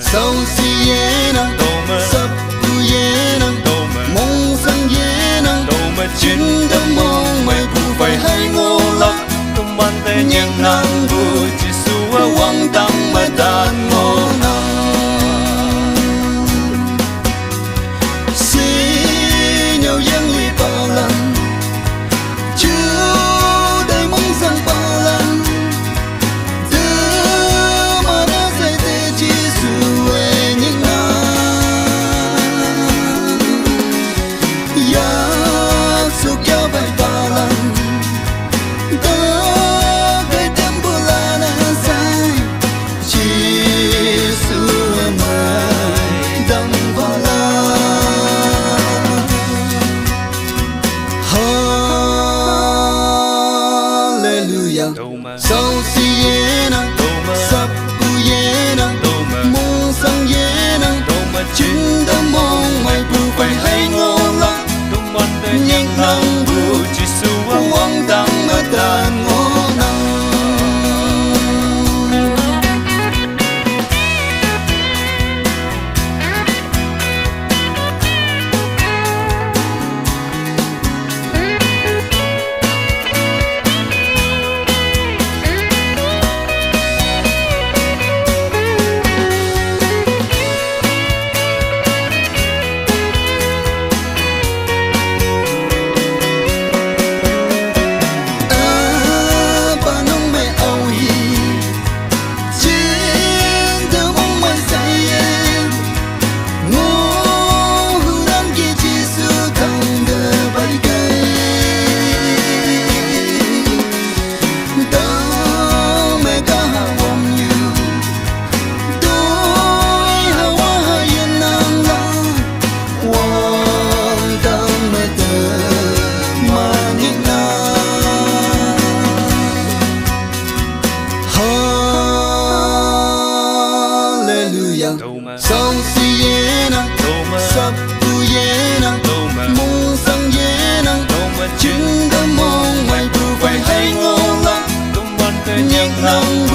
sau si ye nang sắp tu ye nang mong sang ye nang chuyến đâm mong mày bu phải hay ngô lắc nhưng nang bu chỉ suwa wang tang mà đàn ngô nang si nhau yang li bao lần chưa đầy mong sang bao lần sau si ye nang sắp tu ye nang mong sang ye nang chuyến đâm mong mày bu phải hay ngô lắc nhưng nang bu chỉ suwa wang tang mà đàn ngô nang sau si ye nang sắp tu ye nang mong sang ye nang chuyến đâm mong mày bu phải hay ngô lắc nhưng nang